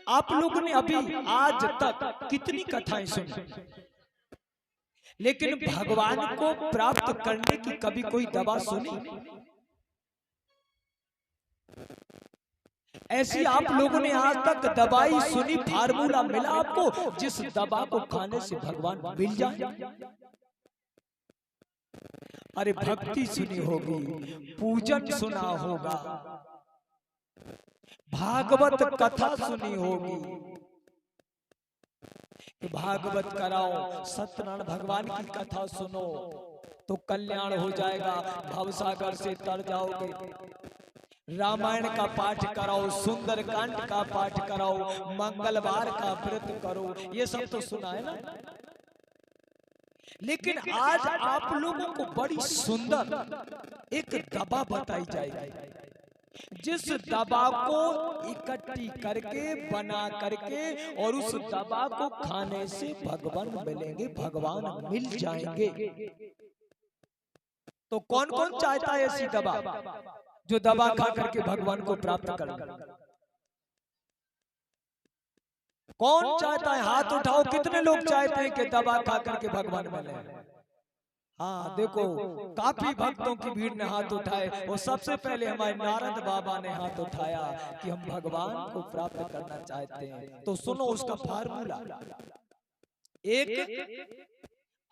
आप लोगों ने अभी आज तक कितनी कथाएं सुनी, लेकिन भगवान को प्राप्त करने की कभी कोई दवा सुनी? ऐसी आप लोगों ने आज तक दवाई सुनी, फार्मूला मिला आपको जिस दवा को खाने से भगवान मिल जाए? अरे भक्ति सुनी होगी, पूजन सुना होगा, भागवत कथा सुनी होगी। भागवत कराओ, सत्यनारायण भगवान की कथा सुनो तो कल्याण हो जाएगा, भवसागर से तर जाओगे। रामायण का पाठ कराओ, सुंदरकांड का पाठ कराओ, मंगलवार का व्रत करो, ये सब तो सुना है ना। लेकिन आज आप लोगों को बड़ी सुंदर एक दवा बताई जाएगी, जिस दवा को इकट्ठी करके बना करके और उस दवा को खाने से भगवान मिलेंगे, भगवान मिल जाएंगे। तो कौन कौन चाहता है ऐसी दवा जो दवा खा करके भगवान को प्राप्त कर? कौन चाहता है? हाथ उठाओ, कितने लोग चाहते हैं कि दवा खा करके भगवान मिले? हाँ देखो, काफी भक्तों की भीड़ ने हाथ उठाए और सबसे पहले हमारे नारद बाबा ने हाथ उठाया कि हम भगवान को प्राप्त करना चाहते हैं। तो सुनो उसका फार्मूला, एक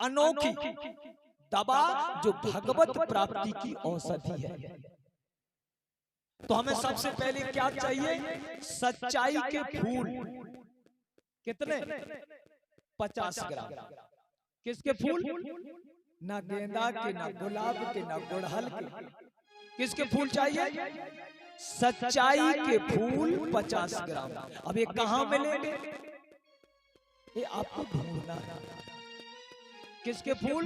अनोखी दवा जो भगवत प्राप्ति की औषधि है। तो हमें सबसे पहले क्या चाहिए? सच्चाई के फूल। कितने? 50 ग्राम। किसके फूल? ना गेंदा के, ना गुलाब के, ना गुड़हल के। किसके फूल चाहिए? सच्चाई के फूल 50 ग्राम। अब ये कहां मिलेंगे? ये आपको ढूंढना है। किसके फूल?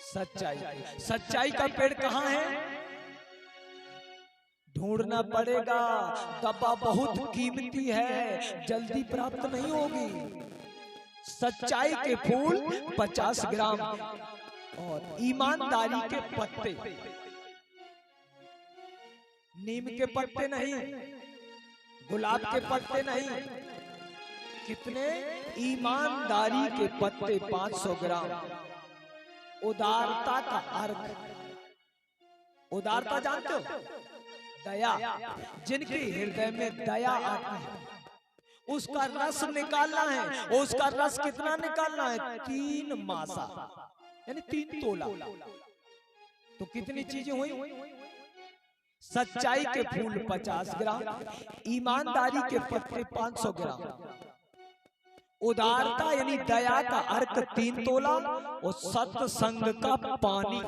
सच्चाई। सच्चाई का पेड़ कहां है? ढूंढना पड़ेगा। दवा बहुत कीमती है, जल्दी प्राप्त नहीं होगी। सच्चाई के फूल 50 ग्राम और ईमानदारी के पत्ते। नीम के पत्ते नहीं, गुलाब के पत्ते नहीं, कितने? ईमानदारी के पत्ते 500 ग्राम। उदारता का अर्थ, उदारता जानते हो? दया। जिनके हृदय में दया आती है उसका रस निकालना है। और उसका रस कितना निकालना है? 3 मासा, यानी 3 तोला। तो कितनी चीजें हुई? सच्चाई के फूल 50 ग्राम, ईमानदारी के पत्ते 500 ग्राम, उदारता यानी दया का अर्थ 3 तोला और सत्संग का पानी।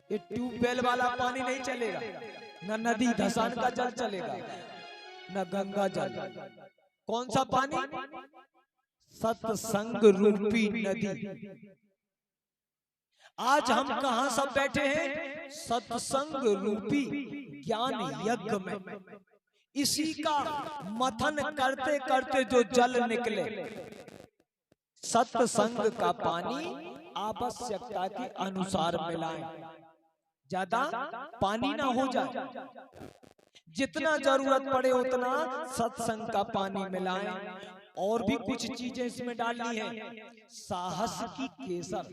ये ट्यूबवेल वाला पानी नहीं चलेगा, न नदी धसान का जल चलेगा, न गंगा जल। कौन सा पानी? सत्संग रूपी नदी। आज हम कहां सब बैठे हैं? सत्संग रूपी ज्ञान यज्ञ में। इसी का मथन करते करते जो जल निकले, सत्संग का पानी आवश्यकता के अनुसार मिलाएं, ज्यादा पानी ना हो जाए। जितना जरूरत पड़े उतना सत्संग का पानी मिलाएं। और भी कुछ चीजें इसमें डालनी है। साहस की केसर,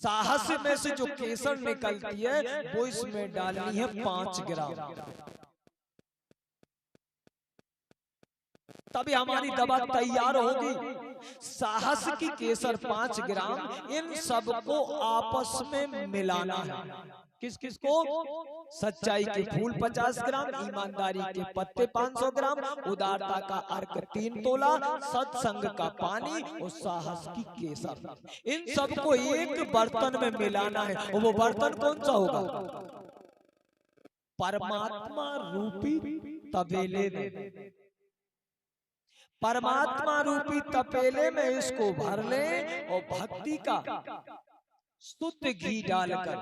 साहस में से जो केसर निकलती है वो इसमें डालनी है 5 ग्राम। तभी हमारी दवा तैयार होगी। साहस की केसर 5 ग्राम, इन सबको आपस में मिलाना है। किस किस को? सच्चाई के फूल 50 ग्राम, ईमानदारी के पत्ते 500 ग्राम, उदारता का अर्क 3 तोला, सत्संग का पानी और साहस की केसर। इन सबको एक बर्तन में मिलाना है। और वो बर्तन कौन सा होगा? परमात्मा रूपी तपेले में। परमात्मा रूपी तपेले में इसको भर ले और भक्ति का शुद्ध घी डालकर,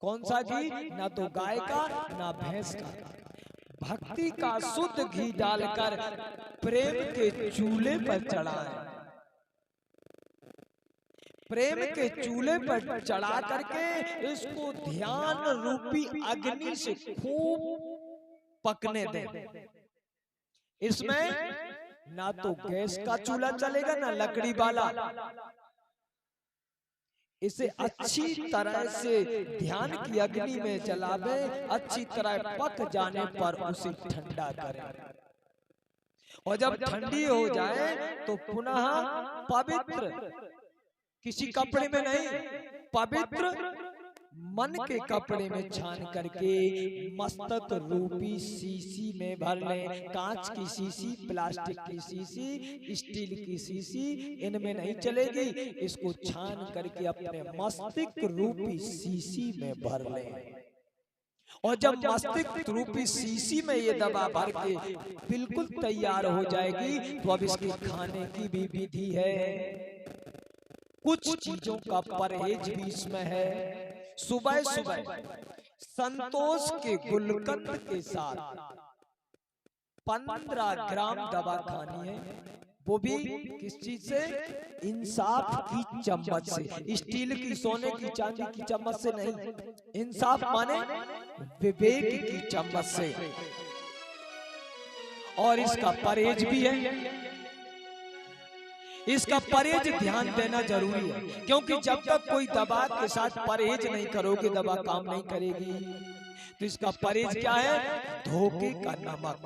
कौन सा घी? ना तो गाय का ना भैंस का, भक्ति का शुद्ध घी डालकर प्रेम के चूल्हे पर चढ़ाएं। प्रेम के चूल्हे पर चढ़ा करके इसको ध्यान रूपी अग्नि से खूब पकने दें। इसमें ना तो गैस का चूल्हा चलेगा ना लकड़ी वाला। इसे अच्छी तरह से ध्यान की अग्नि में जलावे, अच्छी तरह पक जाने पर उसे ठंडा करें, और जब ठंडी हो जाए तो पुनः पवित्र, किसी कपड़े में नहीं, पवित्र मन के कपड़े में छान करके मस्तक रूपी शीशी में भर लें। कांच की शीशी, प्लास्टिक की शीशी, स्टील की शीशी इनमें नहीं चलेगी। इसको छान करके अपने मस्तिष्क रूपी शीशी में भर लें, और जब मस्तिष्क रूपी शीशी में ये दवा भर के बिल्कुल तैयार हो जाएगी तो अब इसके खाने की भी विधि है। कुछ चीजों का परहेज भी इसमें है। सुबह सुबह संतोष के गुलकंद के साथ 15 ग्राम दवा खानी है, वो भी किस चीज से? इंसाफ की चम्मच से, स्टील की, सोने की, चांदी की चम्मच से नहीं, इंसाफ माने विवेक की चम्मच से। और इसका परहेज भी है। इसका परहेज ध्यान देना जरूरी है, क्योंकि जब तक कोई दवा के साथ परहेज नहीं करोगे दवा काम नहीं करेगी। तो इसका परहेज क्या है? धोखे का नमक।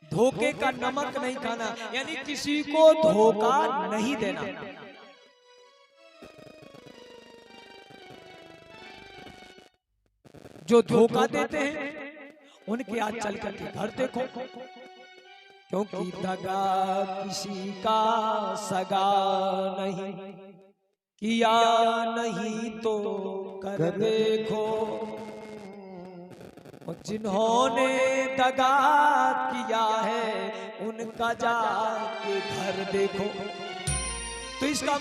धोखे का नमक नहीं खाना, यानी किसी को धोखा नहीं देना। जो धोखा देते हैं उनके आज चल करके घर देखो, क्योंकि दगा किसी का सगा नहीं, किया नहीं तो कर देखो। और जिन्होंने दगा किया है उनका जाके घर देखो। तो इसका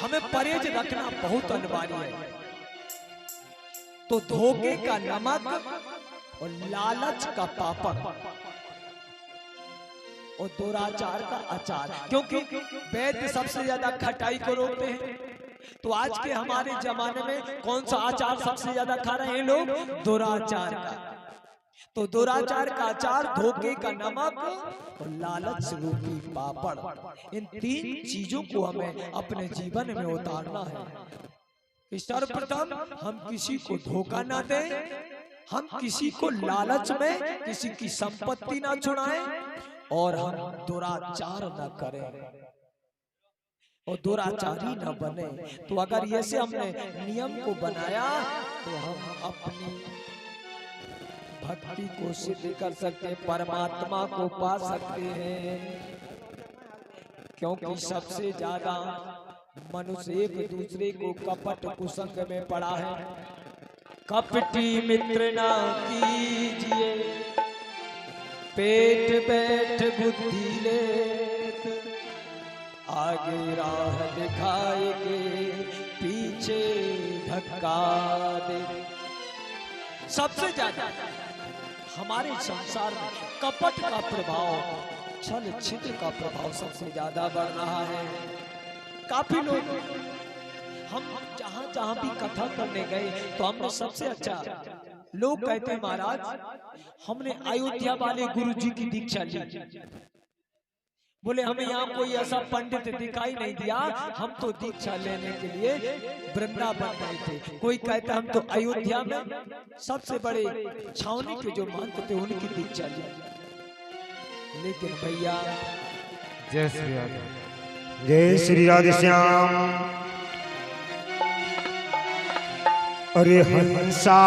हमें परहेज रखना बहुत अनिवार्य है। तो धोखे का नमक और लालच का पापड़ और दुराचार का अचार, क्योंकि वैद्य सबसे ज्यादा खटाई को रोकते हैं। तो आज के हमारे जमाने में कौन सा आचार सबसे ज्यादा खा रहे हैं लोग? दुराचार का। तो दुराचार का अचार, धोखे का नमक और लालच रूपी पापड़, इन 3 चीजों को हमें अपने जीवन में उतारना है। कि सर्वप्रथम हम किसी को धोखा ना दें, हम किसी को लालच में किसी की संपत्ति ना छुड़ाएं, और हम दुराचार न करें और दुराचारी न बने। तो अगर ये से हमने नियम को बनाया तो हम अपनी भक्ति को सिद्ध कर सकते हैं, परमात्मा को पा सकते हैं। क्योंकि सबसे ज्यादा मनुष्य एक दूसरे को कपट कुसंग में पड़ा है। कपटी मित्र ना कीजिए, पेट बैठ बुद्धि लेत, आगे राह दिखाएंगे पीछे धक्का दे। सबसे ज्यादा हमारे संसार में कपट का प्रभाव, छल छिद्र का प्रभाव सबसे ज्यादा बढ़ रहा है। काफी लोग, हम जहां जहां भी कथा करने गए तो हमने सबसे अच्छा, लोग कहते हैं महाराज हमने अयोध्या वाले गुरुजी की दीक्षा ली, बोले हमें यहाँ कोई ऐसा पंडित दिखाई नहीं दिया, हम तो दीक्षा लेने के लिए वृंदावन गए थे। कोई कहता हम तो अयोध्या में सबसे बड़े छावनी के जो महंत थे उनकी दीक्षा ली। लेकिन भैया, जय श्री राधे, जय श्री राधे श्याम। अरे हंसा